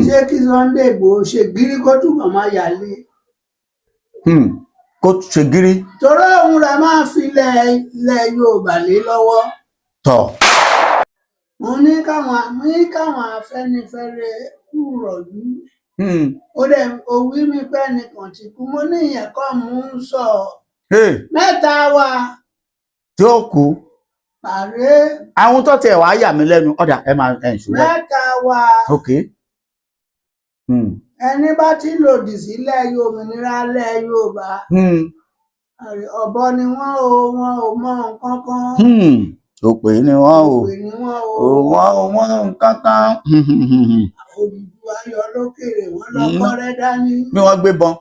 ṣé kí Sunday Igboho ṣe gírí kó túbọ̀ máa yàlé. Kó ṣe gírí. torí òun rẹ̀ máa fi ilẹ̀ Yorùbá lé lọ́wọ́. Tọ̀. mo ní káwọn Afẹ́nifẹ́re kú rọ̀jú. ó dẹ̀ òwí mi pẹ́ nìkan tí kú mo ní ìyẹn kọ́ mú un sọ. mẹ́ta wà. tí ó kú. ààrẹ. àwọn tó tiẹ̀ wá yà mí lẹ́nu ọ̀dà ẹ máa ẹ̀ ṣùgbọ́n. mẹ́ta wà. ok. ẹni bá ti lòdì sílẹ̀ òmìnira ilẹ̀ Yorùbá. ọ̀bọ ni wọ́n ò mọ nǹkan kan. òpè ni wọ́n ò mọ nǹkan kan. Odùduwà yọ lókèrè wọn lọ kọrẹ dání. bí wọ́n gbé bọn.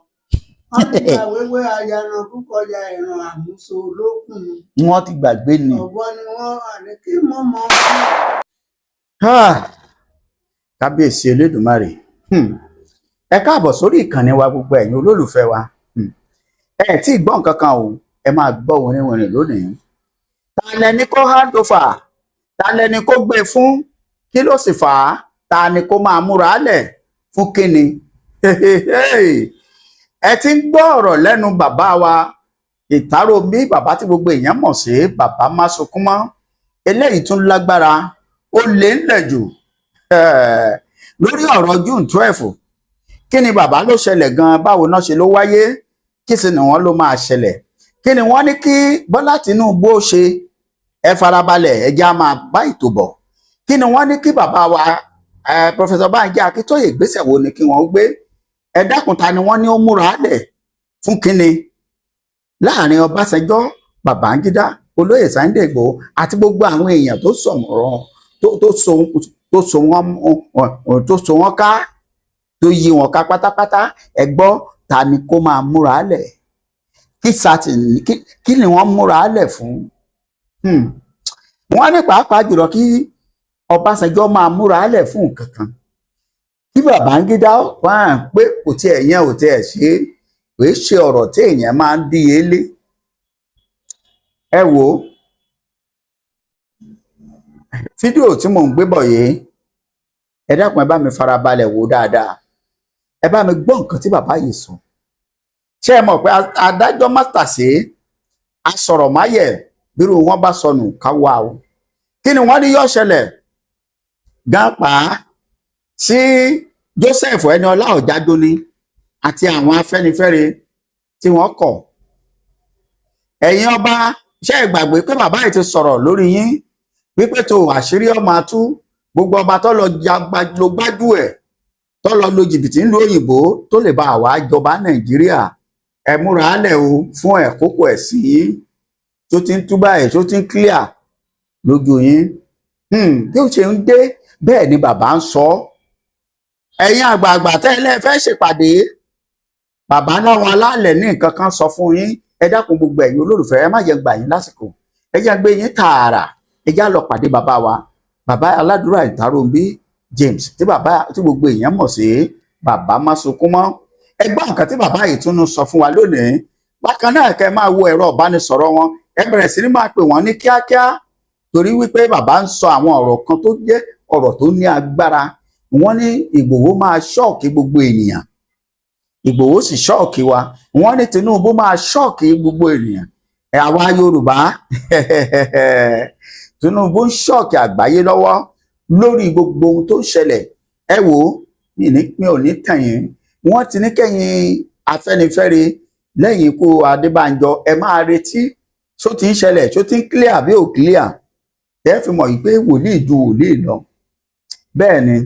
wọ́n ti gbà wéwé ayana kúkọjá ìran àmúso lókùn. wọ́n ti gbàgbé ni. ọ̀bọ ni wọ́n wà ní kí mọ́mọ́. kábíyèsí Elédùmarè. ẹ káàbọ̀ sórí ìkànnì wa gbogbo ẹ̀yin olólùfẹ́ wa. ẹ tí ì gbọ́ nǹkan kan o ẹ máa gbọ́ wìnrìnwìnrìn lónìí. ta lẹni kó hand over ta lẹni kó gbé fún kí ló sì fà á ta ni kó máa múra lẹ̀ fún kíni. ẹ ti ń gbọ́ ọ̀rọ̀ lẹ́nu bàbá wa Ìtàróbí bàbá tí gbogbo èèyàn mọ̀ sí bàbá Másunkúnmọ́ eléyìí tún lágbára ó lé ńlẹ̀ jù lórí ọ̀rọ̀ June 12 kí ni bàbá ló ṣẹlẹ̀ gan báwo náà ṣe ló wáyé kí sì ni wọ́n ló máa ṣẹlẹ̀ kí ni wọ́n ní kí Bọ́lá Tinubu ó ṣe ẹ farabalẹ̀ ẹ já máa bá ètò bọ̀ kí ni wọ́n ní kí bàbá wa Professor Banji Akíntóyè ìgbésẹ̀ wo ni kí wọ́n gbé ẹ dákun ta ni wọ́n ní ó múra lẹ̀ fún kíni láàrin Ọbásanjọ́ Babangida olóyè Sunday Igboho àti gbogbo àwọn èèyàn tó sọ̀rọ̀ tó so wọ́n ká tó yí wọn ká pátápátá ẹ gbọ́ ta ni kó máa múra lẹ̀ kí ni wọ́n múra lẹ̀ fún wọ́n ní pàápàá jùlọ kí Ọbásanjọ́ máa múra lẹ̀ fún nǹkan kan kí Babangida wà pé kò tiẹ̀ yẹn ò tiẹ̀ ṣe é ṣe ọ̀rọ̀ tí èèyàn máa ń díye lé ẹ wò ó fídíò tí mò ń gbé bọ̀ yìí ẹ dákun ẹ bá mi farabalẹ̀ wò dáadáa ẹ bá mi gbọ́ nǹkan tí bàbá yìí sọ ṣé ẹ mọ̀ pé adájọ́ mátàsé asọ̀rọ̀máyẹ̀ bírú wọn bá sọnù ká wá o kí ni wọ́n ní yóò ṣẹlẹ̀ gan pa sí Joseph Eniola Ọ̀jájọ́ní àti àwọn Afẹ́nifẹ́re tí wọ́n kọ̀ ẹ̀yin ọba ṣé ẹ gbàgbé pé bàbá yìí ti sọ̀rọ̀ lórí yín wípé tó àṣírí ọmọ atú gbogbo ọba tó lọ gbájú ẹ̀ tó lọ lo jìbìtì ńlú òyìnbó tó lè bá àwa jọba Nàìjíríà ẹ múra lẹ̀ o fún ẹ̀kókò ẹ̀sìn yín tó ti ń túbà ẹ̀ tó ti ń clear lójú yín bí ó ṣe ń dé bẹ́ẹ̀ ni bàbá ń sọ ẹ̀yin àgbààgbà tẹ́lẹ̀ fẹ́ ṣèpàdé bàbá láwọn alálẹ̀ ní nǹkan kan sọ fún yín ẹ dákun gbogbo ẹ̀yin olólùfẹ́ ẹ má jẹ́ gbà yín lásìkò ẹ jẹ́ gbé yín tààrà ẹ já lọ pàdé bàbá wa bàbá aládùúrà Ìtàróbí James tí gbogbo èèyàn mọ̀ sí bàbá Másunkúnmọ́ ẹ gbọ́ nǹkan tí bàbá yìí tún sọ fún wa lónìí bákan náà kẹ́ máa wo ẹ̀rọ ìbánisọ̀rọ̀ wọn ẹ bẹ̀rẹ̀ sí ní máa pè wọ́n ní kíákíá torí wípé bàbá ń sọ àwọn ọ̀rọ̀ kan tó jẹ́ ọ̀rọ̀ tó ní agbára wọ́n ní Ìgbòho máa ṣọ́ọ̀kì gbogbo ènìyàn Ìgbòho sì ṣọ́ọ̀kì wa wọ́n ní Tinubu máa ṣọ́ọ̀kì gbogbo ènìyàn àwa Yorùbá Tinubu ń ṣọ́ọ̀kì àgbáyé lọ́wọ́ lórí gbogbo ohun tó ń ṣẹlẹ̀ ẹ wò ó mi ò ní tẹ̀yìn wọ́n ti ní kẹ́yìn Afẹ́nifẹ́re lẹ́yìn ikú Adébánjọ ẹ máa retí tó ti ń ṣẹlẹ̀ tó ti ń clear bí ò clear ẹ fi mọ̀ pé wòlíì ju wòlíì lọ bẹ́ẹ̀ ni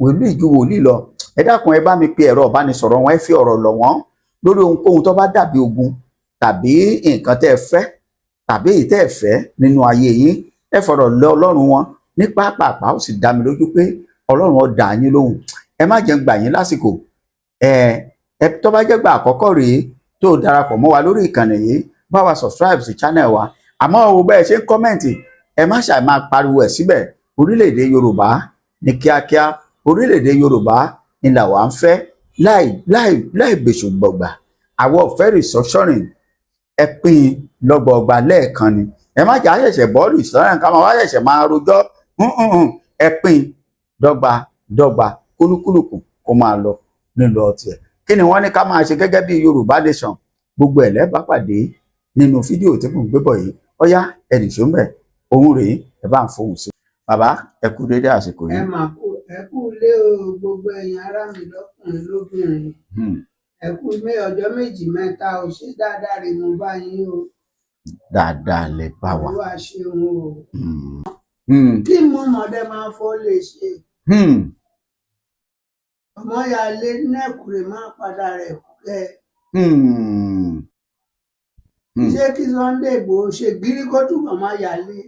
wòlíì ju wòlíì lọ ẹ dákun ẹ bá mi pe ẹ̀rọ ìbánisọ̀rọ̀ wọn ẹ fi ọ̀rọ̀ lọ̀ wọ́n lórí ohunkóhun tó bá dàbí ogun tàbí nǹkan tẹ́ ẹ fẹ́ tàbí èyí tẹ́ ẹ fẹ́ nínú ayé yín ẹ fọ̀rọ̀ lọ Ọlọ́run wọn ní pápápá ó sì dá mi lójú pé Ọlọ́run ó dá yín lóhùn ẹ má jẹ́ gbà yín lásìkò ẹ tó bá jẹ́ gbà àkọ́kọ́ rèé tó darapọ̀ mọ́ wa lórí ìkànnì yìí bá wa subscribe sí channel wa àmọ́ owó bẹ́ẹ̀ ṣe ń kọ́mẹ̀ntì ẹ má ṣàì máa pariwo ẹ̀ síbẹ̀ orílẹ̀-èdè Yorùbá ní kíákíá orílẹ̀-èdè Yorùbá ni làwa ń fẹ́ láì bèṣù gbọ̀gbà àwọn ọ̀fẹ́ restructuring ẹ pín lọ́gbọ̀ọ̀gbà lẹ́ẹ̀kan ni ẹ má jà ṣẹ̀ṣẹ̀ bọ́ restructuring ká máa wá ṣẹ̀ṣẹ̀ máa rojọ́ ẹ pín dọ́gba dọ́gba kúlúkúlùkù kó máa lọ nílò ọtí ẹ̀. Kí ni wọ́n ní ká máa ṣe gẹ́gẹ́ bí Yorùbá Nation? Gbogbo ẹ̀ lẹ́bàá pàdé nínú fídíò tí mò ń gbé bọ̀ yìí. Ọ̀yá ẹnì ṣó ń bẹ̀ òun rèé, ẹ bá ń fohùn sí. Bàbá ẹ kú dédé àsìkò yìí. ẹ kú lé o gbogbo ẹ̀yin ará mi lọ́kùnrin lóbìnrin. Ẹ kú ọjọ́ méjì mẹ́ta ò ṣe dáadáa rè mo bá yín o. Dáadáa lẹ bá wa. Olúwa ṣeun o. Kí mo mọ̀dẹ́ máa fọ́ lè ṣe. Ọmọ ya lé nẹ́kùrẹ́ máa padà rẹ̀ kẹ́. Ṣé kí Sunday Igboho ṣe gírí kó túbọ̀ máa yà lé?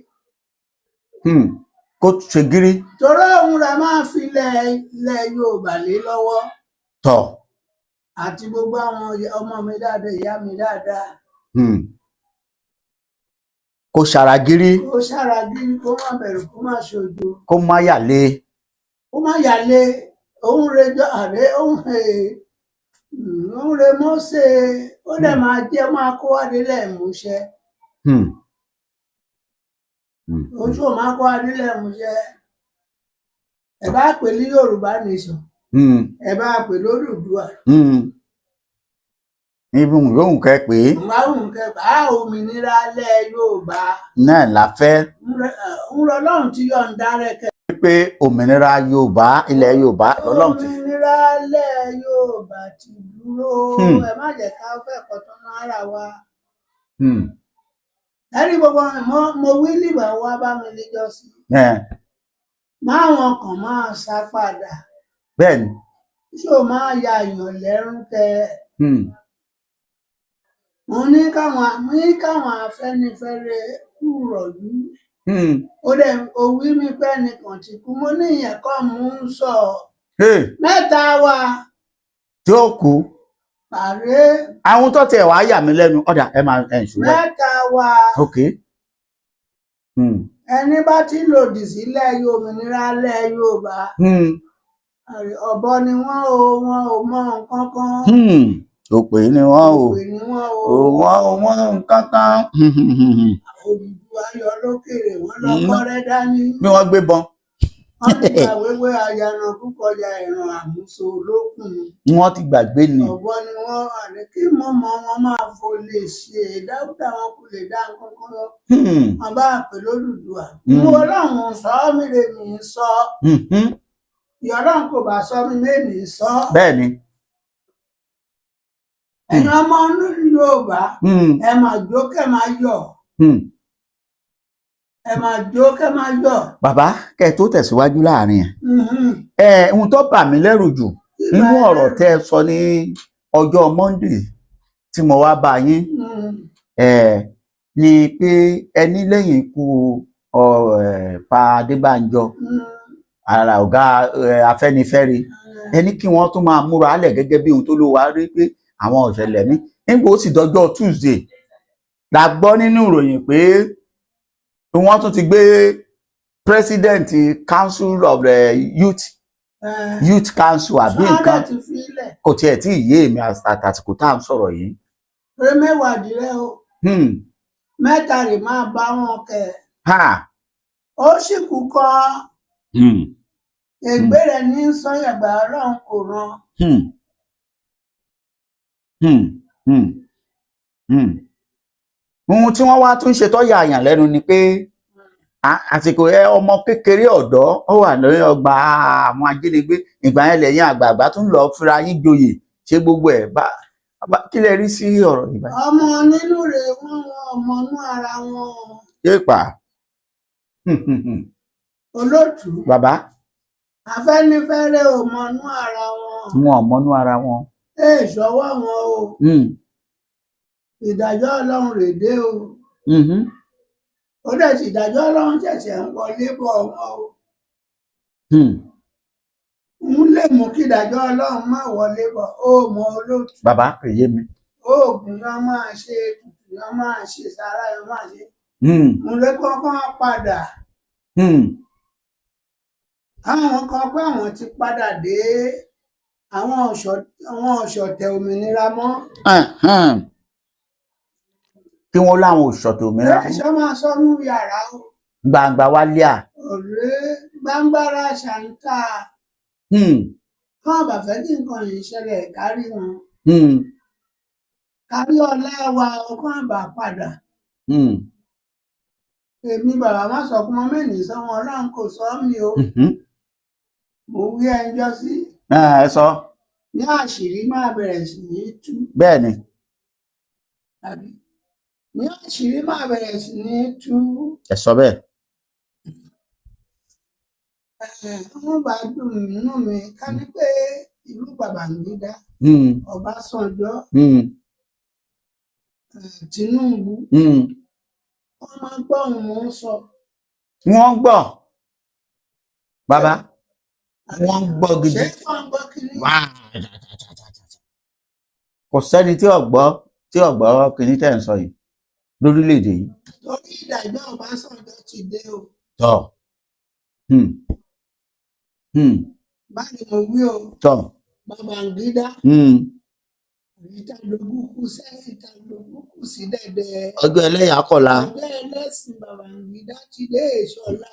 Kó ṣe gírí. Torí òun rẹ̀ máa fi ilẹ̀ Yorùbá lé lọ́wọ́. Tọ̀. Àti gbogbo àwọn ọmọ mi dáadáa, ìyá mi dáadáa. Kó ṣara gírí. Kó ṣara gírí, kó má bẹ̀rù, kó má ṣojo. Kó má yà lé. Kó má yà lé. Òun rejọ àrẹ òun rẹ Mósè ó dẹ̀ máa jẹ́ máa kó wá délẹ̀ ìmúṣẹ. Oṣù máa kó wá délẹ̀ ìmúṣẹ. Ẹ bá pè ní Yorùbá Nation. Ẹ bá pè lódùduwà. Ibi yóò kẹ́ pé. Ìmáhùn kẹfà òmìnira ilẹ̀ Yorùbá. Náà la fẹ́. Ń rọ lọ́run tí yọ̀ǹda rẹ̀ kẹ́. Pé òmìnira Yorùbá ilẹ̀ Yorùbá lọ́lọ́run ti. Òmìnira ilẹ̀ Yorùbá ti dúró. Ẹ má jẹ́ ká fẹ́ kọ́tọ́ náírà wa. Ẹ̀rí gbogbo mo wí lìbà wá bá mi léjọ́ sí. Máwọn kan máa sá padà. Bẹ́ẹ̀ni. Ṣé o máa ya èèyàn lẹ́rún kẹ? Mo ní káwọn Afẹ́nifẹ́re kúrọ̀jú. Ó wí mi pé nìkan ti kú, mo ní ìyẹn kọ́ mú ń sọ. Mẹ́ta wa. Tí ó kú. Pàré. Àwọn tó tiẹ̀ wá yà mí lẹ́nu ọ̀dà ẹ máa ẹ̀ ṣùgbọ́n. Mẹ́ta wa. Ok. Ẹni bá ti lòdì sílẹ̀ òmìnira ilẹ̀ Yorùbá. Ọ̀bọ ni wọ́n ò mọ nǹkan kan. Òpè ni wọ́n o. Òpè ni wọ́n o. Wọ́n ò mọ nǹkan kan. Odùduwà yọ lókèrè wọ́n lọ kọ́rẹ́ dání. Bí wọ́n gbé bọn. Wọ́n ti gbàgbé ayànà kúkọjà ìran àmúso lókun. Wọ́n ti gbàgbé ni. Ọ̀bọ ni wọ́n wà ní kí mọ́mọ́ wọn máa fò lè ṣe dáúdà wọn kò lè dá nǹkan kan lọ. Wọ́n bá pè lódùduwà. Mo Ọlọ́run sọ mí lè mí sọ. Ìyá Ọlọ́run kò bá sọ mí lèmi sọ. Bẹ́ẹ̀ni. Ẹ̀yin ọmọ Yorùbá ẹ máa jó kẹ́ máa yọ̀. Ẹ máa jó kẹ́ máa yọ̀. Bàbá kẹ́ tó tẹ̀síwájú láàrin ẹ̀. Ohun tó bà mí lẹ́rù jù nínú ọ̀rọ̀ tẹ́ ẹ sọ ní ọjọ́ Monday tí mo wá bá yín ni pé ẹni lẹ́yìn ikú Pa Adébánjọ ara ọ̀gá Afẹ́nifẹ́re ẹni kí wọ́n tún máa múra álẹ̀ gẹ́gẹ́ bí ohun tó ló wá rí pé àwọn ọ̀ṣẹ̀lẹ̀ ní nígbà ó sì dọjọ́ Tuesday la gbọ́ nínú ìròyìn pé wọ́n tún ti gbé President Council of the Youth Council àbí nǹkan kò tiẹ̀ tí ì yé èmi àtàtìkù tá à ń sọ̀rọ̀ yìí. Pé mẹ́wàá dìrẹ́ o. Mẹ́ta rè máa bá wọn kẹ̀. Ó sì kú kọ́. Ègbé rẹ̀ ní sọ́yàgbà Ọlọ́run kò rán. Ohun tí wọ́n wá tún ṣe tó yà àyàn lẹ́nu ni pé àsìkò ọmọ kékeré ọ̀dọ́ ó wà lórí ọgbà àwọn ajínigbé ìgbà yẹn lẹ́yìn àgbààgbà tún lọ fira yín joyè ṣé gbogbo ẹ̀ kí lẹ rí sí ọ̀rọ̀ yìí báyìí. Ọmọ nínú rẹ̀ wọ́n ọmọ inú ara wọn. Yéèpà. Olóòtú. Bàbá. Afẹ́nifẹ́re ò mọnú ara wọn. Wọn ò mọnú ara wọn. Ṣọwọ́ wọn o. Ìdájọ́ Ọlọ́run rèé o. Ó dẹ̀ sì ìdájọ́ Ọlọ́run ṣẹ̀ṣẹ̀ ń wọlé bọ̀ wọn o. Ń lè mú kí ìdájọ́ Ọlọ́run má wọlé bọ̀ ó mọ olóòtú. Bàbá kò yé mi. Oògùn yẹn máa ṣe ètùtù yẹn máa ṣe sàárà yẹn máa ṣe. Mo lè kọ́kọ́ padà. Àwọn kan pé àwọn ti padà dé àwọn ọ̀ṣọ̀tẹ̀ òmìnira mọ́. Kí wọ́n láwọn ọ̀ṣọ̀tẹ̀ òmìnira mọ́. Ẹ̀ṣọ́ máa sọ ní yàrá o. Gbangba wálé à. Ọ̀rẹ́ gbàngbára ṣàǹtà. Kọ́ bá fẹ́ kí nǹkan yìí ṣẹlẹ̀ kárí wọn. Kárí ọlá wa ọkàn àbá padà. Èmi bàbá má sọ fún ọmọ mẹ́rin sọ́wọ́n Ọlọ́run kò sọ mí o. Mo wí ẹjọ́ sí. Ẹ sọ. Ní àṣírí máa bẹ̀rẹ̀ sí ní tú. Bẹ́ẹ̀ ni. Ní àṣírí máa bẹ̀rẹ̀ sí ní tú. Ẹ sọ bẹ́ẹ̀. Wọ́n bá dùn nínú mi ká ní pé ìlú Babangida, Ọbásanjọ́, Tinubu, wọ́n máa ń gbọ́ ohun mò ń sọ. Wọ́n gbọ́. Bàbá, wọ́n gbọ́ gidi. Ṣé wọ́n gbọ́ kiri? Kò sẹ́ni tí ò gbọ́ kìíní tẹ̀ ń sọ yìí lórílẹ̀‐èdè yìí. Torí ìdájọ́ Ọbásanjọ́ ti dé o. Tọ́. Báyìí mo wí o. Tọ́. Babangida. Ìtàdógún kù sẹ́yìn, ìtàdógún kù sí dẹ̀dẹ̀. Ọjọ́ ẹlẹ́yà kọ̀la. Ọjọ́ ẹlẹ́sìn Babangida ti dé ìṣọ̀lá.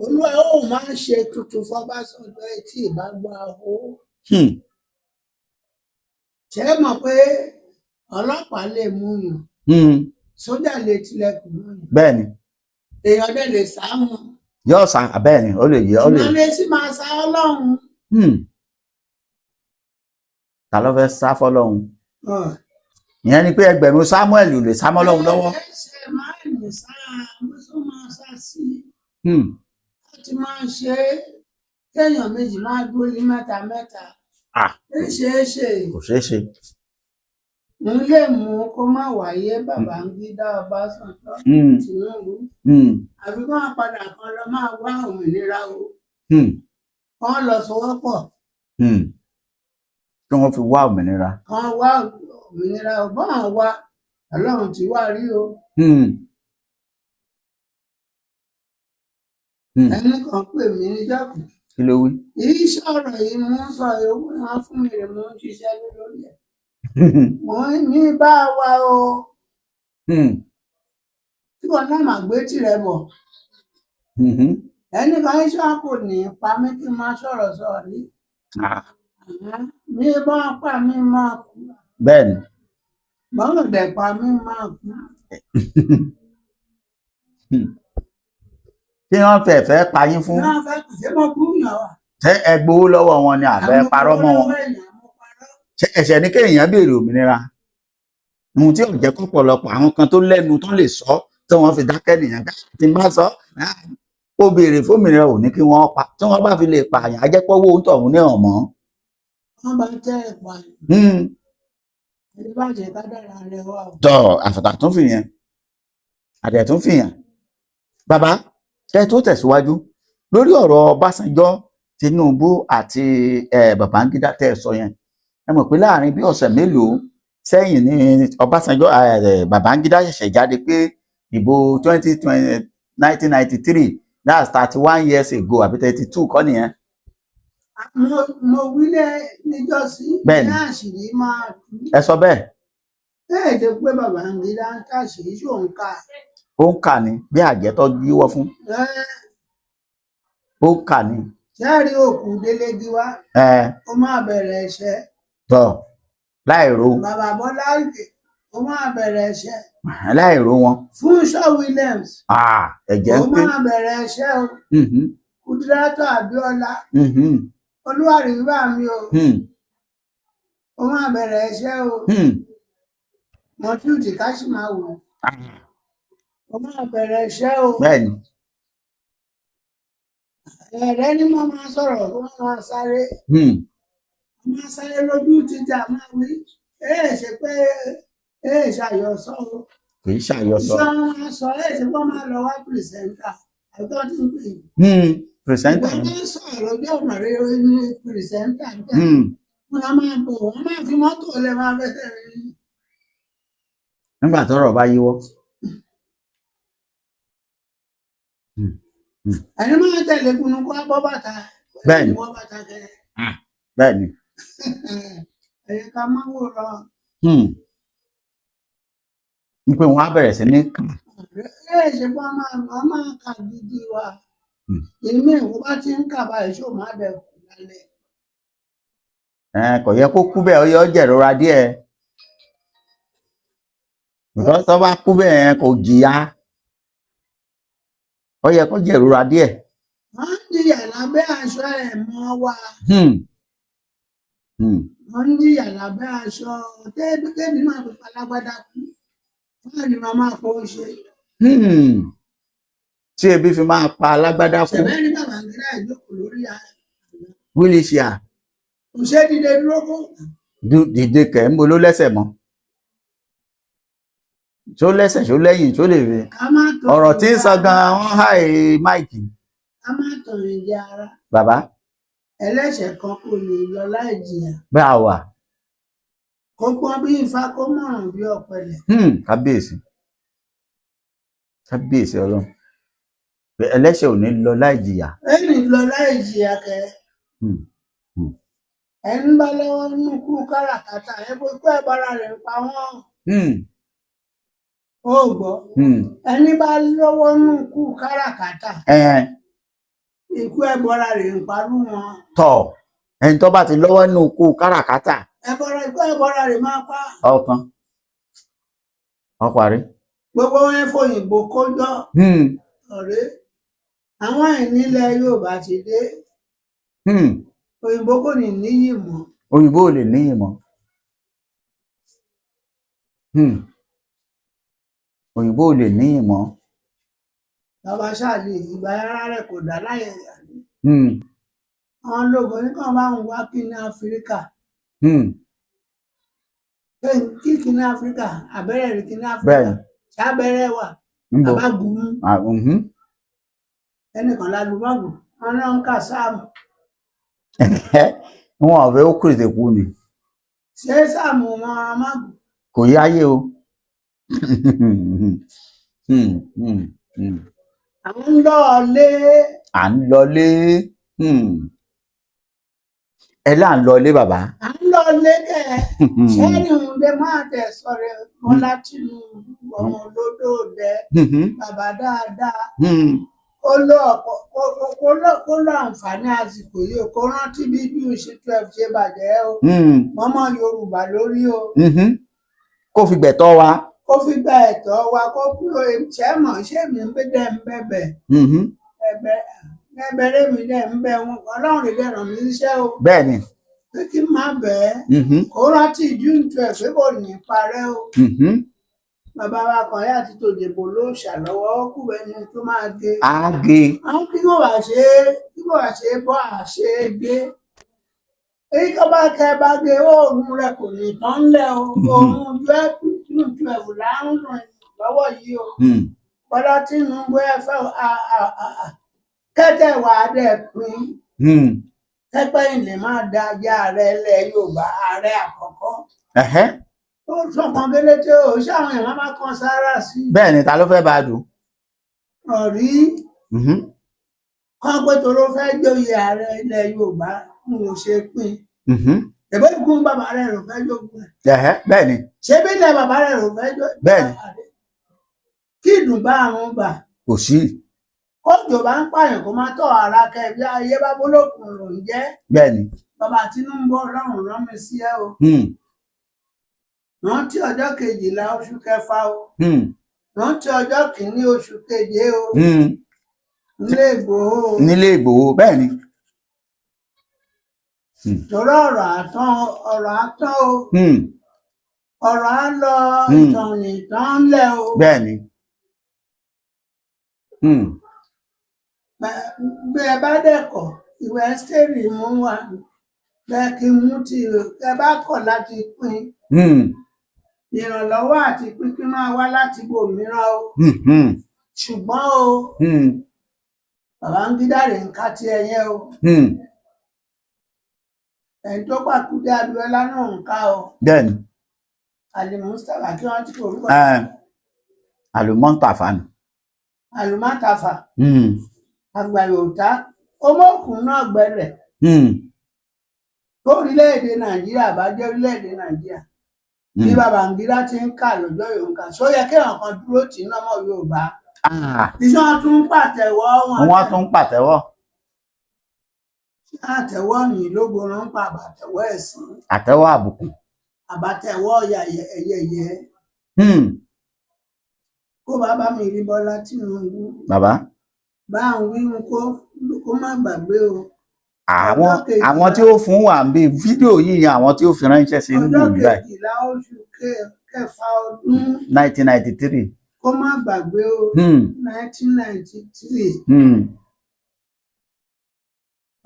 Olúwa ó máa ń ṣe tuntun f'Ọbásanjọ́ etí ìbágbá o. Ṣé ẹ mọ̀ pé ọlọ́pàá lè mú yàn? Sójà lè tilẹ̀kùn mọ́ yàn. Bẹ́ẹ̀ni. Èèyàn dẹ̀ lè sá mọ́. Yóò sá bẹ́ẹ̀ni ó lè yẹ ó lè. Ìmọ̀lẹ́ sì máa sá Ọlọ́run. Ta ló fẹ́ sá fọ́lọ́run? Ìyẹn ni pé ẹgbẹ̀rún Samuel ò lè sá mọ́ Ọlọ́run lọ́wọ́. Ẹsẹ̀ máa ń sá mọ́tò máa sá sí i. Láti máa ṣe kéèyàn méjì máa dúró ní mẹ́ta. Ṣeéṣe. Kò ṣeéṣe. Mo lè mú kó má wáyé Babangida, Ọbásanjọ́, Tinubu. Àfi kí wọ́n padà kan lọ máa wá òmìnira o. Wọ́n lọ sowọ́pọ̀. Kí wọ́n fi wá òmìnira. Wọ́n wá òmìnira o. Bọ́n wá Ọlọ́run ti wá rí o. Ẹni kan pè mí níjọ́kùn. Kí ló wí? Ìṣòro yìí mú sọ ewu wọn fún mi rè mú ṣiṣẹ́ lórí ẹ̀. Mo ní bá wa o. Tí wọn náà máa gbé tirẹ̀ bọ̀. Ẹni kan iṣẹ́ kò ní pa mí kí n máa sọ̀rọ̀ rí. Mi bá pa mí máa kú. Bẹ́ẹ̀ni. Bọ́lá dẹ̀ pa mí máa kú. Tí wọ́n fẹ́ pa yín fún. Wọ́n fẹ́ kù sí mo kú yàn wá. Ṣé ẹ gbowó lọ́wọ́ wọn ni àbẹ́ parọ́ mọ́ wọn? Ẹ̀ṣẹ̀ ní kéèyàn béèrè òmìnira. Ohun tí ò jẹ́ kọ́pọ̀lọpọ̀ àwọn kan tó lẹ́nu tó lè sọ tí wọ́n fi dákẹ́ nìyẹn ká tí n bá sọ ó béèrè fómìnira ò ní kí wọ́n pa tí wọ́n bá fi lè pa àyàn ajẹ́pọ̀wọ́ ohun tọ̀hún ní ọ̀mọ́. Wọ́n bá tẹ́ ẹ̀ pa ẹni bá jẹ́ kádàrá rẹ̀ wá. Tọ́ àfàtà tún fìyàn àdẹ̀ tún fìyàn. Bàbá kẹ́ tó tẹ̀síwájú lórí ọ̀rọ̀ Ọbásanjọ́, Tinubu àti Babangida tẹ́ ẹ sọ yẹn. Ẹ mọ̀ pé láàrin bí ọ̀sẹ̀ mélòó sẹ́yìn ní Ọbásanjọ́ Babangida ṣẹ̀ṣẹ̀ jáde pé ìbò 1993 that's 31 years ago àbí 32 kọ́ nìyẹn. Mo wílẹ̀ níjọ́sí ní àṣírí máa tú. Ẹ sọ bẹ́ẹ̀. Bẹ́ẹ̀ ṣe pé Babangida ń kàṣírí ṣòun ká. Ó ń kà ní bí àjẹtọ́ yíwọ́ fún. Ó ń kà ní. Sẹ́ẹ̀rí òkú Délé Gíwá. Ó máa bẹ̀rẹ̀ ẹ̀ṣẹ̀. Tọ́ láìro. Bàbá Bọ́lá Ìgè ó máa bẹ̀rẹ̀ ẹ̀ṣẹ̀. Láìro wọn. Fúnṣọ́ Williams. Ẹ̀jẹ̀ ń pín. Ó máa bẹ̀rẹ̀ ẹ̀ṣẹ̀ o. Kúdírátọ̀ Abíọ́lá. Olúwarìbá mi o. Ó máa bẹ̀rẹ̀ ẹ̀ṣẹ̀ o. Mọ̀túùdì Káṣímáwò. Ó máa bẹ̀rẹ̀ ẹ̀ṣẹ̀ o. Bẹ́ẹ̀ni. Ẹ̀rẹ́ ni mo máa sọ̀rọ̀ kó máa sáré. Máa sáré lójú títà máa wí. Ṣe pé ṣàyọ̀sọ́ o. Kì í ṣàyọ̀sọ́. Ìṣọ́ máa sọ ṣe pé máa lọ wá pìrìsẹ́ńtà. Àtọ́ tí ń pè é. Pìrìsẹ́ńtà. Ìgbà tó ń sọ̀rọ̀ lójú ọ̀nà rẹ̀ ní pìrìsẹ́ńtà. Wọ́n máa bọ̀ wọ́n máa fi mọ́tò lẹ̀ máa fẹsẹ̀ rẹ̀ ní. Nígbà tọ́rọ̀ bá yíwọ́. Ẹni máa tẹ̀lé kunu kó bọ́ bàtà. Bẹ́ẹ̀ni. Bẹ́ẹ̀ni. Ẹ̀yẹ ká máa wò lọ. N pé wọ́n á bẹ̀rẹ̀ sí ní kà. Ṣe pé wọ́n máa kà gidi wa. Èmi ìwọ bá ti ń kà báyìí ṣó má dẹ̀ kú lálẹ́. Kò yẹ kó kú bẹ́ẹ̀, ó yẹ ó jẹ̀rora díẹ̀. Because tó bá kú bẹ́ẹ̀ kò jìyà, ó yẹ kó jẹ̀rora díẹ̀. Wọ́n ń jìyà lábẹ́ aṣọ ẹ̀mọ́ wa. Wọ́n ń jìyà lábẹ́ aṣọ tẹ́bí máa fi palágbádá kú. Wọ́n ní máa máa pọ̀ ṣe. Tí ebi fi máa pa alágbádá kú. Ṣẹ̀bẹ́ ní Babangida ìjókòó lórí wílíṣíà. Kò ṣe dìde dúró kó. Dìde kẹ̀ ń bo ló lẹ́sẹ̀ mọ́. Ṣó lẹ́sẹ̀ ṣó lẹ́yìn ṣó lè rí. Ọ̀rọ̀ tí ń sọ gan-an wọ́n háì máìkì. A máa tàn ìjà ara. Bàbá. Ẹlẹ́ṣẹ̀ kan kò lè lọ láì jìyà. Bá a wà. Kó pọ́n bí ifá kó mọ̀ràn bí ọ̀pẹ̀lẹ̀. Kábíyèsí. Kábíyèsí Ọlọ́run. Ẹlẹ́ṣẹ̀ ò ní lọ láì jìyà. Ẹni lọ láì jìyà kẹ. Ẹni bá lọ́wọ́ nínú kú káràkátà ẹ bó pẹ́ bára rẹ̀ pa wọ́n. Ó gbọ́. Ẹni bá lọ́wọ́ nínú kú káràkátà. Ikú ẹbọra rẹ̀ ń parú wọn. Tọ̀ ẹni tó bá ti lọ́wọ́ nínú kú káràkátà. Ikú ẹbọra rẹ̀ máa pa. Ọkàn. Ọparí. Gbogbo wọn fòyìnbó kójọ. Ọ̀rẹ́ àwọn ìnílẹ̀ Yorùbá ti dé. Òyìnbó kò ní níyì mọ́. Òyìnbó ò lè níyì mọ́. Òyìnbó ò lè níyì mọ́. Bàbá ṣáàlì ìgbà ara rẹ̀ kò dá láyé ìyàlú. Àwọn ológun oníkan bá ń wá kí ní Áfíríkà. Kí ní Áfíríkà abẹ́rẹ́ rí kí ní Áfíríkà. Ṣábẹ́rẹ́ wà. Bàbá gùn. Ẹnìkan lálùbọ́ọ̀gù wọn náà ń kà sáàmù. Wọn ò fẹ́ ó kúrètè kú ni. Ṣé sáàmù wọn a máa gùn? Kò yáyé o. Àwọn ń lọlé. À ń lọlé. Ẹ là ń lọlé bàbá. À ń lọlé kẹ. Ṣẹ́ni òun lè máa tẹ̀ sọ̀rọ̀ Bọ́lá Tinubu ọmọ olódò dẹ. Bàbá dáadáa. Ó lọ àǹfààní àsìkò yìí kó rántí bí June 12 ṣe bàjẹ́ o. Mọ́mọ́ Yorùbá lórí o. Kó fi gbẹ̀tọ́ wa. Kó fi gba ẹ̀tọ́ wa kó kúrò ìṣẹ́mọ̀ iṣẹ́ mi ń bẹ́ ń bẹ̀bẹ̀. Ẹbẹ̀rẹ̀ mi dẹ̀ ń bẹ̀ wọn Ọlọ́run lè ràn mí níṣẹ́ o. Bẹ́ẹ̀ni. Pé kí n má bẹ́ẹ̀. Kó rántí June 12 pé kò ní parẹ́ o. Bàbá wa kan yá àti tòjèbò ló ṣàlọ́wọ́ kú ẹni tó máa gé. Á gé. Àwọn kí wọ́n wá ṣe bọ́ àṣẹ gbé. Èyí tó bá kẹ bá gé oòrùn rẹ̀ kò ní tán lẹ̀ o. Oòrùn June 12 là ń rìn lọ́wọ́ yìí o. Bọ́lá Tinubu ẹ fẹ́ kẹ́tẹ̀ wà á dẹ̀ pín. Kẹ́pẹ́ ìlè máa da ajá ààrẹ ilẹ̀ Yorùbá ààrẹ àkọ́kọ́. Ó sọ̀kan délé tí ó ṣàwọn èèyàn máa kan sára sí. Bẹ́ẹ̀ ni ta ló fẹ́ bá a dùn. Ọ̀rí kan pé toró fẹ́ joyè ààrẹ ilẹ̀ Yorùbá ń ò ṣe pín. Ẹ̀bọ́ ìkún bàbá rẹ̀ rò fẹ́ jogun ẹ̀. Bẹ́ẹ̀ ni. Ṣé bí ilẹ̀ bàbá rẹ̀ rò fẹ́ jogun ẹ̀? Bẹ́ẹ̀ ni. Kí ìdùn bá àrùn bà. Kò sí. Kójò bá ń pààyàn kó má tọ̀ ara kẹ bí ayé bá bólókùn rò ń jẹ́. Bẹ́ẹ̀ ni. Bàbá Tinubu Ọlọ́run rán mi sí ẹ o. Rántí ọjọ́ 12 oṣù kẹfà o. Rántí ọjọ́ 1 oṣù keje o. Nílé Ìgbòho. Nílé Ìgbòho bẹ́ẹ̀ ni. Torí ọ̀rọ̀ àtán o. Ọ̀rọ̀ á lọ ìtàn lẹ̀ o. Bẹ́ẹ̀ ni. Bí ẹ bá dẹ̀kọ̀ ìwé ẹ́sítérì mú wa bẹ́ẹ̀ kí mú ti ẹ bá kọ̀ láti pín. Ìrànlọ́wọ́ àti pínpín máa wá láti ibòmíràn o. Ṣùgbọ́n o Babangida rẹ̀ ń ká ti ẹyẹ o. Ẹni tó pàkúdé Abíọ́lá náà ń ká o. Bẹ́ẹ̀ni. Ali Mustapha kí wọ́n ti forúkọ. Àlùmọ́ntàfà ni. Àlùmọ́ntàfà. Àgbàyò òtá ọmọ òkun náà gbẹrẹ. Tó orílẹ̀-èdè Nàìjíríà bá jẹ́ orílẹ̀-èdè Nàìjíríà. Bí Babangida ti ń kà lọ́jọ́ Yorùbá ṣó yẹ kí àwọn kan dúró tì í náà mọ́ Yorùbá. Iṣan tún pàtẹ́wọ́ wọ́n tún pàtẹ́wọ́. Àtẹ́wọ́ yìí ló gbọ́ràn pa àbàtẹ́wọ́ ẹ̀sìn. Àtẹ́wọ́ àbùkù. Àbàtẹ́wọ́ ẹ̀yẹyẹ. Kó bàbá mi rí Bọ́lá Tinubu. Bàbá. Bá ń wí kó má gbàgbé o. Àwọn tí ó fún wa bí fídíò yìí àwọn tí ó fi ránṣẹ́ sí nínú ìlú ẹ̀. Ọjọ́ 12 oṣù kẹfà ọdún 1993. Kó má gbàgbé o. 1993.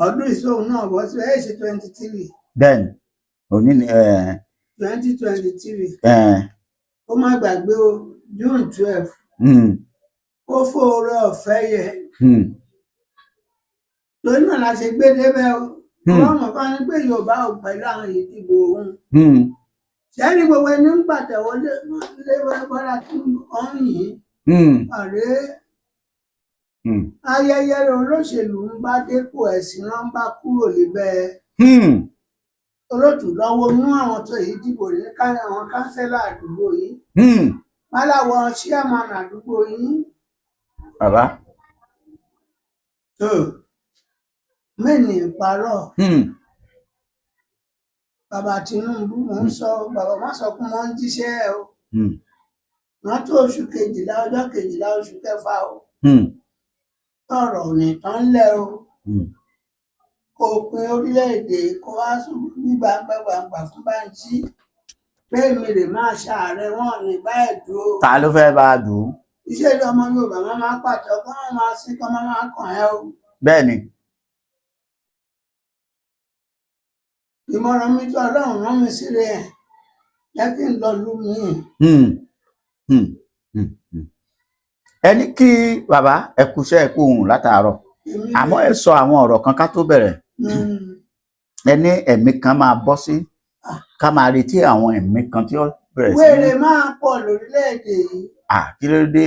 Ọdún ìṣòwò náà bọ́ sí ẹ̀ ṣe 23. Bẹ́ẹ̀ni òní ni 2023. Kó má gbàgbé o June 12. Ó fòrò ọ̀fẹ́ yẹ. Lórí náà la ṣe gbé débẹ̀ o. Ọlọ́run kan ní pé Yorùbá ò pẹ̀lú àwọn ìdìbò òun. Ṣẹ́ni gbogbo ẹni ń pàtẹ́wọ́ lé Bọ́lá Tinubu ọ̀hún yìí. Àrẹ ayẹyẹ olóṣèlú ń bá dépò ẹ̀sìn náà ń bá kúrò níbẹ̀. Olótù lọ́wọ́ inú àwọn tó yìí dìbò ní àwọn kánsẹ́là àdúgbò yìí. Máláwọ̀ chairman àdúgbò yìí. Bàbá. Mẹ́ni ìparọ́. Bàbá Tinubu mò ń sọ bàbá má sọ fún wọn jíṣẹ́ o. Wọ́n tó oṣù 12 ọjọ́ 12 oṣù kẹfà o. Tọ̀rọ̀ ò ní tán lẹ̀ o. Kò pin orílẹ̀-èdè kó wá sùn gbàgbà fún Bánjí. Pé mi lè máa ṣàárẹ̀ wọn ní báyìí dúró. Ta ló fẹ́ bá a dùn? Iṣẹ́ ọmọ Yorùbá máa pàtó kọ́ wọ́n máa sí kọ́ máa kàn ẹ́ o. Bẹ́ẹ̀ni. Ìmọ̀ràn mi tó Ọlọ́run rán mi sí rẹ̀ jẹ́ kí n lọ lú mi. Ẹni kí bàbá ẹ kúṣẹ́ ẹ kú ohùn látàárọ̀ àmọ́ ẹ sọ àwọn ọ̀rọ̀ kan ká tó bẹ̀rẹ̀. Ẹni ẹ̀mí kan máa bọ́ sí ká máa retí àwọn ẹ̀mí kan tí ó bẹ̀rẹ̀ sí. Wèrè máa pọ̀ lórílẹ̀-èdè yìí. Kí ló dé?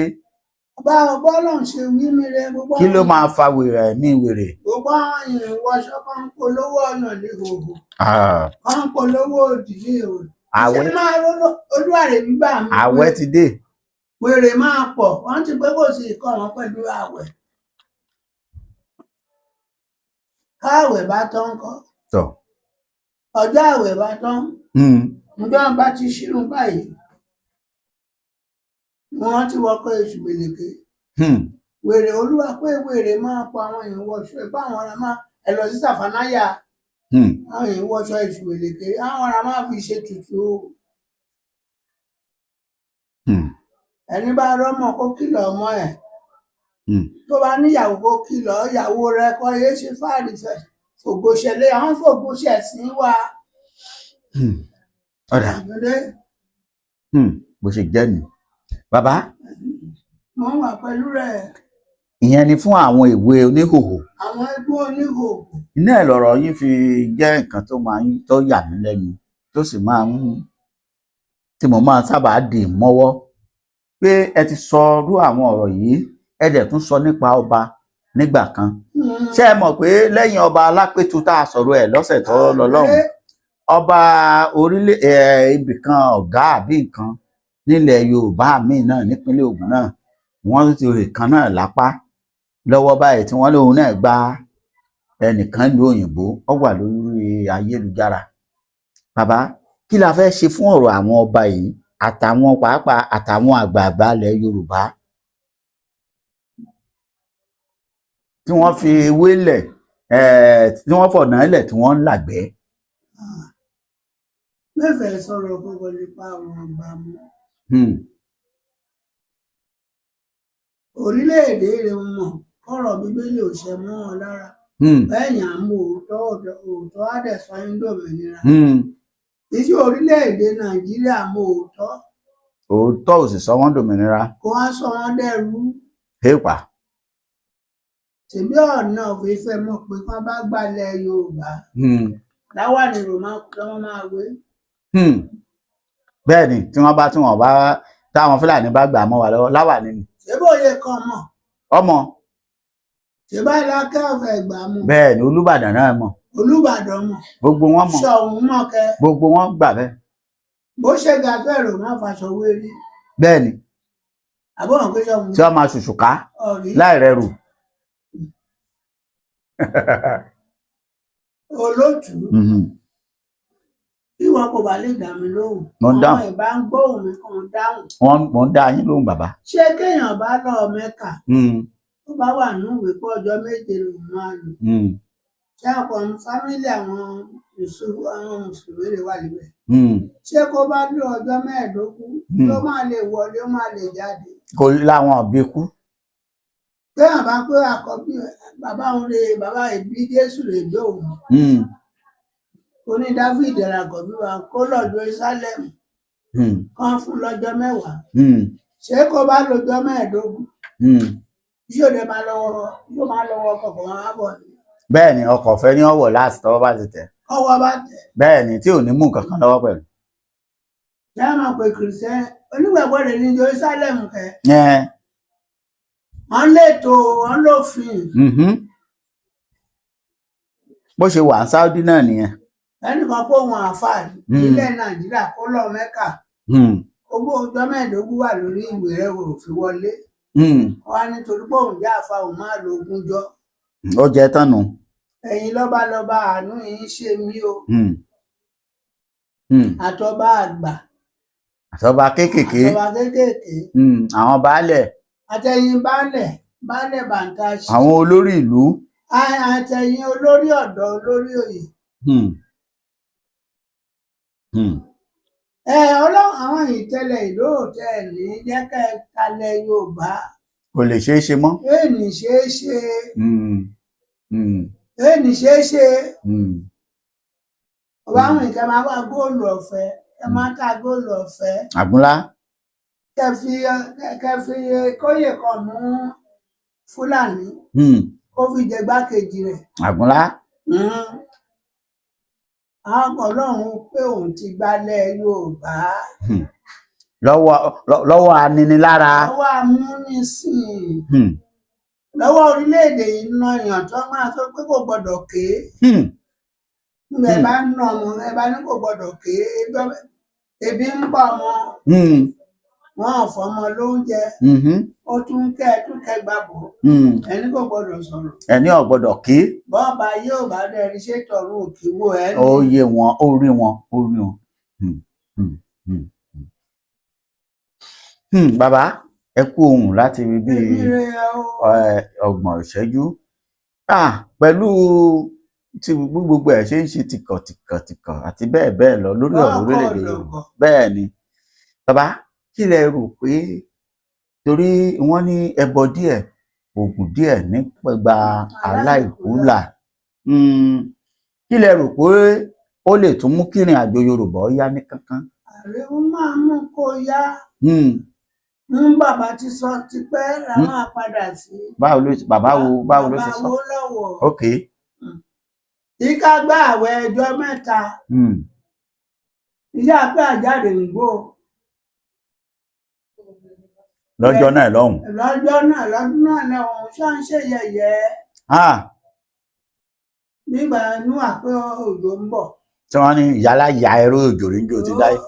Bọ́lọ́run ṣe wí mi rẹ gbogbo. Kí ló máa fa wèrè ẹ̀mí wèrè? Gbogbo àwọn èèyàn wọṣọ kan ń polówó ọ̀nà ní ìhòòhò. Kan ń polówó òdìlé o. Ṣé máa olúwa rẹ̀ gbígbà mi? Àwẹ̀ ti dé. Wèrè máa pọ̀ wọ́n ti pé kò sí ìkọ́ wọn pẹ̀lú àwẹ̀. Káàwẹ̀ bá tán kọ́. Ọjọ́ àwẹ̀ bá tán. Ǹjọ́ bá ti ṣírun báyìí. Wọ́n ti wọ́pọ̀ èṣù gbèlèké. Wèrè olúwa pé wèrè máa pa àwọn èèyàn wọṣọ ìbá àwọn ará máa ẹ lọ sí Sàfánáyà. Àwọn èèyàn wọṣọ èṣù gbèlèké àwọn ará máa fi ṣe tutù o. Ẹni bá rọ́mọ kó kìlọ̀ ọmọ ẹ̀. Tó bá níyàwó kó kìlọ̀ ìyàwó rẹ̀ kọ́ yé ṣe fáàrí fẹ̀ fògbóṣẹlẹ̀ àwọn fògbóṣẹ̀ sí wa. Ọ̀dà bó ṣe jẹ́ nù. Bàbá. Wọ́n wà pẹ̀lú rẹ̀. Ìyẹn ni fún àwọn ìwé oníhòòhò. Àwọn ẹgbẹ́ oníhòòhò. Iná ẹ̀ lọ̀rọ̀ yín fi jẹ́ nǹkan tó máa ń tó yà mí lẹ́nu tó sì máa ń tí mo máa sábà dì mọ́wọ́ pé ẹ ti sọ irú àwọn ọ̀rọ̀ yìí ẹ dẹ̀ tún sọ nípa ọba nígbà kan. Ṣé ẹ mọ̀ pé lẹ́yìn ọba Alápẹ̀tù tá a sọ̀rọ̀ ẹ̀ lọ́sẹ̀ tó lọ lọ́hùn ọba orílẹ̀ ibìkan ọ̀gá àbí nǹkan nílẹ̀ Yorùbá míì náà nípínlẹ̀ Ògùn náà wọ́n ti rè kan náà lápá lọ́wọ́ báyìí tí wọ́n lóun náà gba ẹnìkan ìlú òyìnbó ó wà lórí ayélujára. Bàbá kí la fẹ́ ṣe fún ọ̀rọ̀ àwọn ọba yìí àtàwọn pàápàá àtàwọn àgbààgbà ilẹ̀ Yorùbá tí wọ́n fi wélẹ̀ tí wọ́n fọ̀nà ilẹ̀ tí wọ́n ń làgbẹ́. Mẹ́fẹ̀ẹ́ sọ̀rọ̀ gbogbo nípa àwọn ọba mu. Orílẹ̀-èdè rẹ̀ mọ̀ kọ́rọ̀ Bíbélì ò ṣe mọ́ wọn lára. Bẹ́ẹ̀ni à ń mú òótọ́ àdẹ̀sọ ìdòmìnira. Iṣẹ́ orílẹ̀-èdè Nàìjíríà mú òótọ́. Òótọ́ ò sì sọ wọ́n dòmìnira. Kó wá sọ wọ́n dẹrú. Hépa. Tèmi ọ̀nà òfìfẹ́ mọ̀ pé wọ́n bá gbalẹ̀ Yorùbá. Láwà ní Roma kí wọ́n máa wé. Bẹ́ẹ̀ni tí wọ́n bá táwọn Fúlàní bá gbà mọ́ wa lọ́wọ́ láwà nínú. Ṣé bóyá kan mọ̀? Ọmọ. Ṣé báyìí lákẹ́ ọ̀fẹ́ ìgbà mọ̀? Bẹ́ẹ̀ni Olúbàdàn náà mọ̀. Olúbàdàn mọ̀. Gbogbo wọn mọ̀. Ṣọ̀ún mọ̀ kẹ́. Gbogbo wọn gbà bẹ́ẹ̀. Bó ṣe ga fẹ́rò má faṣọ wérí. Bẹ́ẹ̀ni. àbọ̀n pé sọ́mu tí wọ́n máa ṣùṣù ká ọ̀rí láì rẹrù. olótù Mhm. tí wọn kò bá lè dá mi lóhùn Mo ń dáhùn. àwọn ìbá ń gbóhùn mi kàn dáhùn Mo ń dá yín lóhùn bàbá. ṣé kéèyàn bá lọ Mẹ́kà Mhm. tó bá wà ní ìwé pé ọjọ́ méje ló máa lò Mhm. ṣé ọ̀pọ̀ fámílì àwọn mùsùlùmí lè wà níbẹ̀ Mhm. ṣé kó bá lò ọjọ́ mẹ́ẹ̀ẹ́dógún tó máa lè wọlé ó máa lè jáde Kò láwọn òbí kú. téèyàn bá pé àkọ́bí bàbá ìbí Jésù lè gbé òun Mhm. oní Dáfídì àkọ́bí wa kó lọ Jerúsálẹ́mù Mhm. kan fún lọ́jọ́ 10 Mhm. ṣé kó bá lọ́jọ́ 15 Mhm. yóò máa lọ́wọ́ kọ̀ọ̀kan wá bọ̀ ni Bẹ́ẹ̀ ni ọkọ̀ ọ̀fẹ́ ní ọ̀wọ̀ láti tọwọ́ bá ti tẹ̀. ọwọ́ bá tẹ̀ Bẹ́ẹ̀ ni tí ò ní mú nǹkan kan lọ́wọ́ pẹ̀lú. ṣé a máa pè kìrìsìtẹ́nì onígbàgbọ́ rẹ̀ ní Jerúsálẹ́mù kẹ́ Ẹ́n. wọ́n lètò wọ́n lófin Mhm. Bó ṣe wà ní Saudi náà nìyẹn. ẹnìkan kó wọn àfààní nílẹ̀ Nàìjíríà kó lọ Mẹ́kà Mhm. ogún ọjọ́ 15 wà lórí ìwé rẹ̀ wò fi wọlé Mhm. wọ́n á nítorí pé òun jẹ́ àfa òun máa lo ogúnjọ́ Ó jẹ́ tán nù. ẹ̀yin lọ́balọ́ba àánú yìí ṣe mí o Mhm. Mhm. àtọba àgbà Àtọba kéékèèké. àtọba kéékèèké Mhm. Àwọn baálẹ̀. àtẹ̀yìn baálẹ̀ bàǹtàṣì Àwọn olórí ìlú. àtẹ̀yìn olórí ọ̀dọ́ olórí òye Mhm. Mhm. ọlọ́run àwọn ìtẹ́lẹ̀ ìlú òtẹ́ẹ̀lì jẹ́ kẹ́ẹ̀kalẹ̀ Yorùbá Kò lè ṣeé ṣe mọ́. èèní ṣeé ṣe Mhm. Mhm. èèní ṣeé ṣe Mhm. ọba àwọn ìkẹ́ máa wá góòlù ọ̀fẹ́ ẹ máa ta góòlù ọ̀fẹ́ Àgúnlá. kẹfì kóyè kan mú Fúlàní Mhm. kó fi jẹ gbákejì rẹ̀ Àgúnlá. àwọn ọlọ́run pé òun ti gbálẹ̀ Yorùbá Mhm. Lọ́wọ́ aninilára. lọ́wọ́ amúnisìn Mhm. lọ́wọ́ orílẹ̀-èdè yìí ná èèyàn tó máa sọ pé kò gbọ́dọ̀ ké Mhm. ẹ bá ń nà ọmọ ẹ bá ní kò gbọ́dọ̀ ké ebi ń pa ọmọ Mhm. wọn ò fọmọ lóúnjẹ Mhm. ó tún gbàgbọ́ Mhm. ẹni kò gbọ́dọ̀ sọ̀rọ̀ Ẹni ò gbọ́dọ̀ kí. bọ́ọ̀bà yóò bá dẹrí ṣètò ọ̀run òkè wo ẹ ní. Ó yé wọn, ó rí wọn, ó rí wọn. Mhm. Mhm. Mhm. Bàbá ẹ kú ohùn láti rí bí Èmi rẹ̀ o. 30 ìṣẹ́jú. Pẹ̀lú tí gbogbo ẹ̀ ṣe ń ṣe tìkọ̀tìkọ̀ àti bẹ́ẹ̀ bẹ́ẹ̀ lọ lórí ọ̀rọ̀ orílẹ̀-èdè Yorùbá. Bẹ́ẹ̀ ni bàbá kí lẹ rò pé torí wọ́n ní ẹbọ díẹ̀ oògùn díẹ̀ nípa aláìkúlà kí lẹ rò pé ó lè tún mú kí ìrìn àjò Yorùbá ó yá ní kánkán. ààrẹ ó máa mú kó yá bàbá ti sọ tipẹ́ la máa padà sí. báwo ló ṣe sọ. bàbá Awólọ́wọ̀. ok. ìka gbá àwẹ̀ ọjọ́ 3 ìyá pé àjáde nìgbò. lọ́jọ́ náà lọ́hùn. lọ́dún náà lọ́hùn ṣọ́ ń ṣe yẹ̀yẹ́. nígbà inú àpé òjò ń bọ̀. tí wọ́n ní ìyálà ya ẹrú òjò rí njó ti dáyé.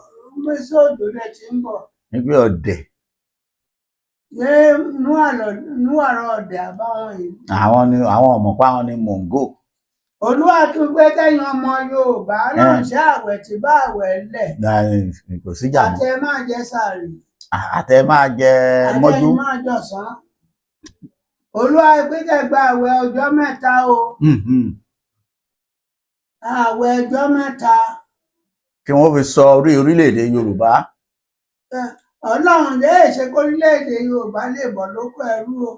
pé sí òjò rẹ̀ ti ń bọ̀. nígbà ọ̀dẹ̀. ṣé nú àrọ̀ ọ̀dẹ̀ àbáwọn yìí. àwọn ọmọ pa wọn ni mòǹgò. Olúwa tún gbé kẹ́yìn ọmọ Yorùbá náà ṣe àwẹ̀ tí bá àwẹ̀ lẹ̀. kò síjà mọ́. àtẹ máa jẹ sààrì. àtẹ máa jẹ mọ́jú. àtẹ máa jọ̀sán. Olúwa gbé kẹ́gbà àwẹ̀ ọjọ́ 3 o. àwẹ̀ ọjọ́ 3. kí wọ́n fi sọ orílẹ̀-èdè Yorùbá. Ọlọ́run lè ṣe kó orílẹ̀-èdè Yorùbá lè bọ́ lóko ẹrú o.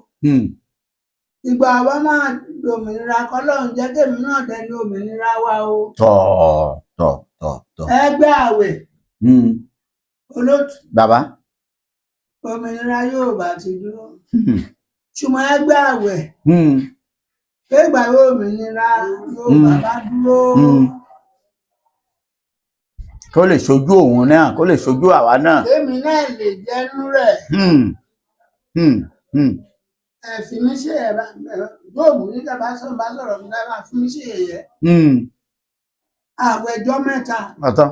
ìgbà wa máa dòmìnira kọ́lọ́run jẹ́ tèmi náà dẹni òmìnira wa o. tọ̀. ẹgbẹ́ àwẹ̀. olótù. bàbá. òmìnira Yorùbá ti dúró. ṣùgbọ́n ẹgbẹ́ àwẹ̀. pé ìgbà òmìnira Yorùbá bá dúró. kó lè ṣojú òun náà kó lè ṣojú àwa náà. èmi náà lè jẹnu rẹ̀. fi mí ṣe ẹ̀rọ gbóògùn nígbà bá sọ̀rọ̀ nígbà bá fi mí ṣe ẹ̀yẹ. àwẹ̀ ọjọ́ 3. ọ̀tọ̀.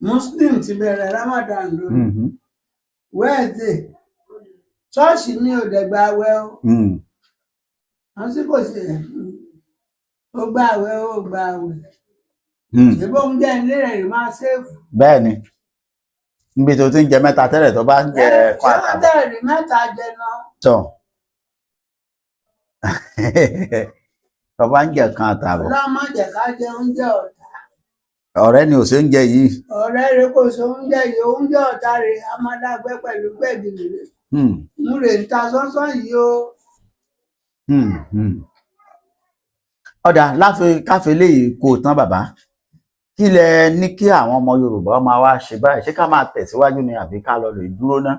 Muslim ti bẹ̀rẹ̀ Ramadan lónìí. Wednesday ṣọ́ọ̀ṣì ní òdẹ̀gbà àwẹ̀ o wọ́n sì kò sí ó gbà àwẹ̀ ó gbà àwẹ̀ ṣébó oúnjẹ ilé rẹ̀ máa ṣèfù. bẹ́ẹ̀ ni níbi tó ti ń jẹ mẹ́ta tẹ́lẹ̀ tó bá ń jẹ ẹ̀kọ́ àtàbọ̀. ṣé wọ́n tẹ̀lé mẹ́ta jẹ náà. tọ́ tó bá ń jẹ kan àtàbọ̀. ọlọ́run má jẹ́ ká jẹ oúnjẹ ọ̀tá. ọ̀rẹ́ ni ò ṣe ń jẹ yìí. ọ̀rẹ́ rẹ kò ṣe oúnjẹ yìí oúnjẹ ọ̀tá rẹ a máa dàgbẹ́ pẹ̀lú gbẹ̀gìrì rẹ. mú rè ń ta sọ́sọ́ yìí o. ọ̀dà káfí léyìí kò tán bàbá kí lẹ ní kí àwọn ọmọ Yorùbá máa wá ṣe báyìí ṣé ká máa tẹ̀síwájú ni àbí ká lọ lè dúró ná.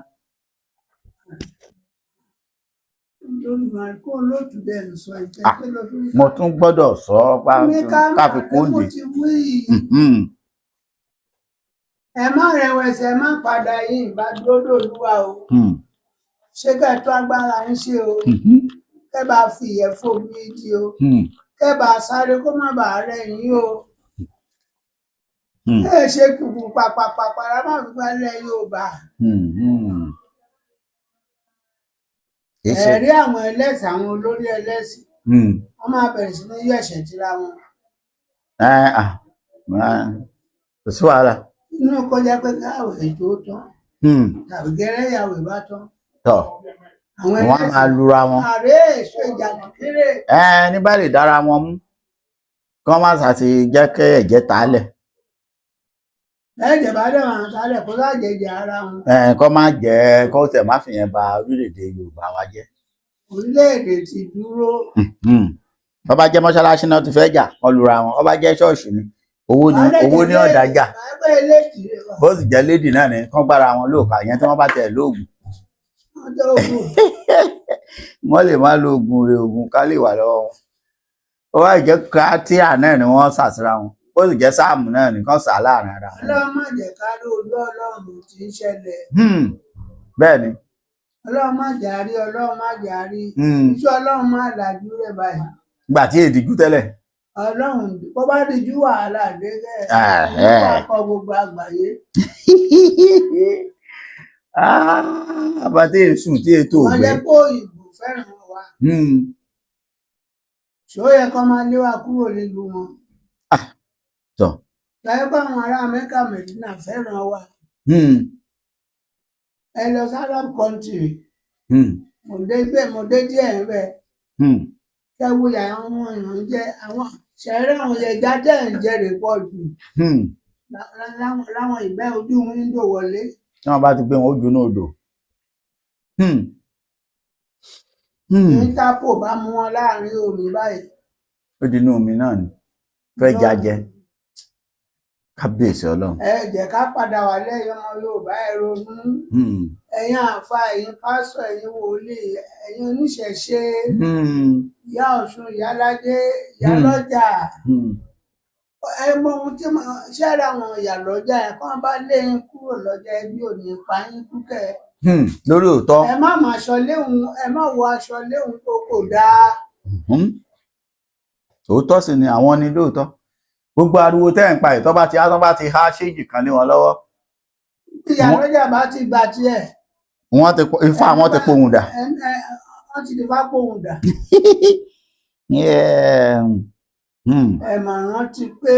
mo tún gbọ́dọ̀ sọ káfí kóńdé. ẹ má rẹ̀wẹ̀sì ẹ má padà yìí ìbá dúró lùwà o ṣé kẹ́ tó agbára ń ṣe o kẹ́ bá fi ìyẹ̀fọ́ bí di o kẹ́ bá sáré kó má bàa rẹ̀ yín o ẹ ṣe kùkù pàpàpàpàrà má fi gbálẹ̀ Yorùbá. ẹ̀rí àwọn ẹlẹ́sìn àwọn olórí ẹlẹ́sìn wọ́n máa bẹ̀rẹ̀ sí ní yẹ̀ṣẹ̀ tira wọn. kò sí wàhálà. inú kọjá pé káwé tó tán tàbí gẹ́rẹ́ ìyàwó ìbá tán. tọ́ wọ́n á máa lura wọn. ààrẹ èso ìjànà kéré. ní bá lè dára wọn mú kí wọ́n má ṣàti jẹ́ kí ẹ̀jẹ̀ tàálẹ̀. ẹ̀jẹ̀ bá dẹ̀ wọn tàálẹ̀ kó lájẹjẹ ara wọn. kó má jẹ́ kó tẹ̀ má fi yẹn ba orílẹ̀-èdè Yorùbá wa jẹ́. orílẹ̀-èdè ti dúró. bó bá jẹ́ mọ́ṣáláṣí náà ti fẹ́ jà kó lura wọn bó bá jẹ́ ṣọ́ọ̀ṣì ni owó ní ọ̀dájà bó sì jẹ́ lédì náà ni kán gbára wọn lóòkà yẹn tí wọ́n bá tẹ̀ lóògùn. wọ́n lè má lo oògùn rẹ̀ oògùn ká lè wà lọ́wọ́ wọn. ó wá jẹ́ kátíà náà ni wọ́n sàsíra wọn ó sì jẹ́ sáàmù náà ni kán sà láàrin ara wọn. Ọlọ́run má jẹ́ ká rí ojú Ọlọ́run tí ń ṣẹlẹ̀. bẹ́ẹ̀ ni. Ọlọ́run má jàrí Ọlọ́run má jàrí iṣẹ́ Ọlọ́run má làjú rẹ̀ báyìí. gbà tí èdìjú tẹ́lẹ̀. Ọlọ́run bó bá dijú wàhálà dé kẹ́ kọ gbogbo àgbáyé. àbátí èsù tí ètò ògbẹ́. wọ́n jẹ́ kó òyìnbó fẹ́ràn wa. ṣó yẹ kó máa lé wa kúrò nílùú wọn. láyé bá àwọn ará Amẹ́ríkà Mẹ́dínà fẹ́ràn wa. ẹ lọ sí Arab country. mo dé díẹ̀ ń bẹ̀. kẹ́wù yà àwọn èèyàn jẹ́ àwọn ṣẹ̀rẹ̀ àwọn ẹja tẹ̀ ń jẹ́ rè pọ̀ jù. láwọn ìgbẹ́ ojú wíńdò wọlé. tí wọ́n bá ti gbé wọn ojú náà odò. Interpol bá mú wọn láàrin omi báyìí. ó di inú omi náà ni fẹ́ jájẹ kábíyèsí Ọlọ́run. ẹ jẹ́ ká padà wà lẹ́yìn ọmọ Yorùbá ẹ ronú. ẹ̀yin àáfàá ẹ̀yin pásọ̀ ẹ̀yin wòlíì ẹ̀yin oníṣẹ̀ṣe ìyá Ọ̀ṣun ìyálàjẹ ìyálọ́jà ẹ mọ ohun tí ṣẹ́ra àwọn ìyálọ́jà ẹ̀ kán bá lé yín kúrò lọ́jà ẹbí ò ní pa yín kúkẹ́. lórí òótọ́. ẹ má máa aṣọ léhùn ẹ má wọ aṣọ léhùn tó kò dáa. òótọ́ sì ni àwọn ni lóòótọ́ gbogbo ariwo tẹ́ ń pa ìtọ́ bá ti há ṣéèjì kan lé wọn lọ́wọ́. ìyálọ́jà bá ti gbà tiẹ̀. ifá wọn ti pohùn dà. wọ́n ti fá pohùn dà. ẹ mà rántí pé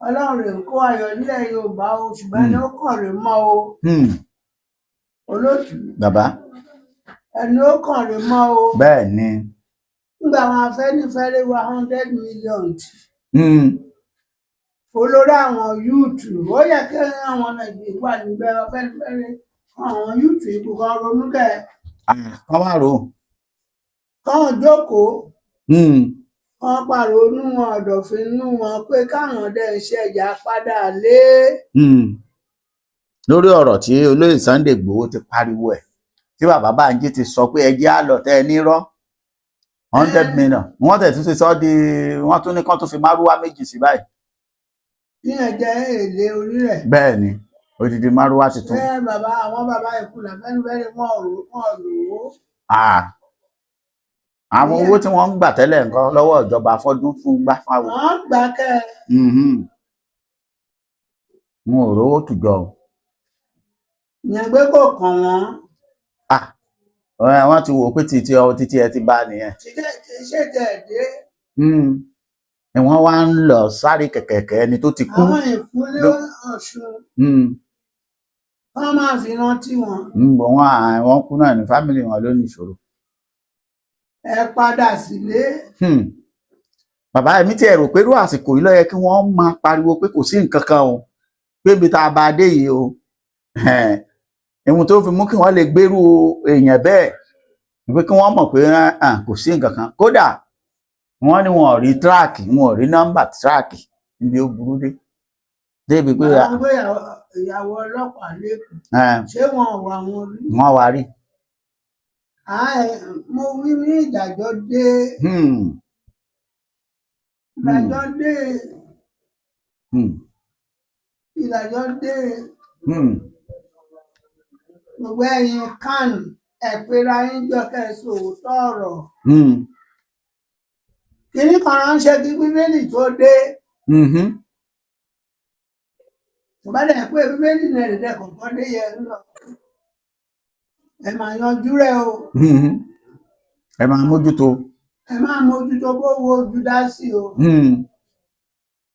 Ọlọ́run rè ń kó ayọ̀ nílẹ̀ Yorùbá o ṣùgbọ́n ẹni ó kàn rè mọ́ o. olótù. bàbá. ẹni ó kàn rè mọ́ o. bẹ́ẹ̀ ni. nígbà àwọn Afẹ́nifẹ́re wa 100 million. olórí àwọn yúùtù ó yẹ kí àwọn Nàìjíríà wà níbẹ̀ Afẹ́nifẹ́re àwọn yúùtù ìbò kan ronú kẹ́. kọ́ máa rò. kọ́ jókòó. wọ́n pàrọ̀nù wọn ọ̀dọ̀fin nú wọn pé káwọn dẹ̀ iṣẹ́ ìjà padà lé. lórí ọ̀rọ̀ tí olóyè Sunday Igboho ti pariwo ẹ̀ tí bàbá Bánjí ti sọ pé ẹjẹ́ àlọ́tẹ́ ẹ nírọ́ 100 million wọ́n tẹ̀ tún ti sọ di wọ́n tún ní kán tún fi márúwá méjì sí báyìí. bí ẹ jẹ́ èlé orí rẹ̀. bẹ́ẹ̀ ni odidi márúwá ti tún. àwọn bàbá ìkùlà Afẹ́nifẹ́re wọn ò lò ó. àwọn owó tí wọ́n ń gbà tẹ́lẹ̀ nǹkan lọ́wọ́ ìjọba fọ́dún fún gbá fáwọn. wọ́n gbà kẹ́. wọn ò rówó tùjọ. ìyẹn gbé kò kàn wọ́n. Wọ́n ti wò pé títí ẹ ti bá nìyẹn. ṣètẹ̀ dé. ni wọ́n wá ń lọ sáré kẹ̀kẹ̀kẹ̀ ẹni tó ti kú. àwọn ìpínlẹ̀ Ọ̀ṣun wọ́n máa fi rántí wọn. wọ́n kú náà ní fámìlì wọn ló ní ìṣòro. ẹ padà sílé. bàbá mi ti rò pé irú àsìkò yìí ló yẹ kí wọ́n máa pariwo pé kò sí nǹkan kan o, pé ibi tá a bá dé yìí o ohun tó fi mú kí wọ́n lè gbèrú èèyàn bẹ́ẹ̀ pé kí wọ́n mọ̀ pé kò sí nǹkan kan. kódà wọ́n ní wọn ò rí tíráàkì, wọn ò rí nọ́mbà tíráàkì níbi ó burú dé débi pé. ìyàwó ọlọ́pàá lẹ́kọ̀ọ́ ṣé wọn ò wá wọn rí. wọ́n wá rí. mo wí ní ìdájọ́ dé. ìdájọ́ dé. ìdájọ́ dé. gbogbo ẹ̀yin kan ẹ̀pẹ́ra yín jọ kẹsàn òótọ́ ọ̀rọ̀. kìnní kan ránṣẹ́ kí bíbélì tó dé. bá dẹ̀ pé bíbélì náà lè dẹ̀ kọ̀ọ̀kan dé yẹ lọ. ẹ máa yanjú rẹ o. ẹ máa mójútó. ẹ máa mójútó bó wo Júdásì o.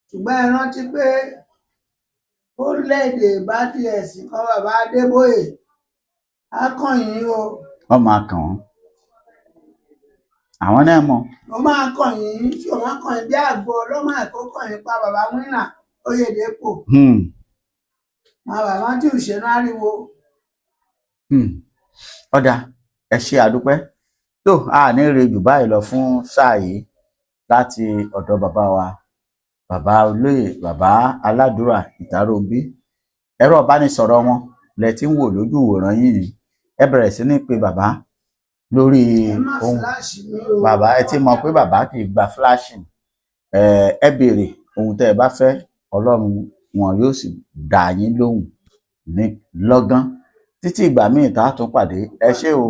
ṣùgbọ́n ẹ rántí pé orílẹ̀-èdè bá di ẹ̀sìn kan bàbá Adébóyè á kàn yín o. wọ́n máa kàn wọ́n. àwọn náà mọ̀. wọ́n máa kàn yín tí wọ́n kàn yín bí àgbo ọlọ́mọ ẹ̀kọ́ kàn yín pa bàbá Wínà Oyèdépò. àwọn bàbá tí ò ṣe náà ríwo. ọ̀dà ẹ ṣe àdúpẹ́ tó a ní rè jù báyìí lọ fún sáà yìí láti ọ̀dọ̀ bàbá wa bàbá olóyè bàbá aládùúrà Ìtàróbí. ẹ̀rọ ìbánisọ̀rọ̀ wọn lẹ ti ń wò lójú ìwòran yìí, ẹ bẹ̀rẹ̀ sí ní pe bàbá lórí ohun. bàbá ẹ ti mọ̀ pé bàbá kì í gba flashing. ẹ béèrè ohun tẹ́ ẹ bá fẹ́, Ọlọ́run wọn yóò sì dá yín lóhùn ní lọ́gán. títí ìgbà míì tá a tún pàdé, ẹ ṣé o.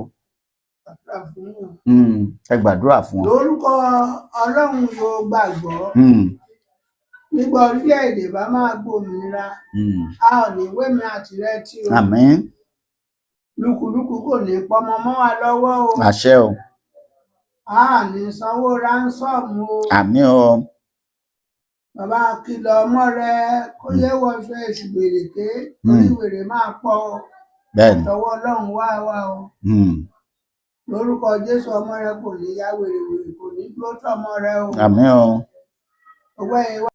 ẹ gbàdúrà fún wọn. lórúkọ Ọlọ́run yóò gbàgbọ́. nígbà orílẹ̀-èdè bá máa gbòmìnira, a ò ní wémi àtìrẹ tí o. àmín. lùkùlùkù kò ní pọmọ mọ́ wa lọ́wọ́ o. àṣẹ o. a ní sanwó ránsọ́ọ̀mù o. àmín o. bàbá kìlọ̀ ọmọ rẹ kó yẹ wọṣọ èṣù gbèrèké torí wèrè máa pọ̀ o. bẹ́ẹ̀ni. àtọwọ́ Ọlọ́run wá wa o. lórúkọ Jésù ọmọ rẹ kò ní yá wèrè kò ní dúró tọmọ rẹ o. àmín o. ọwọ́ ẹ wá.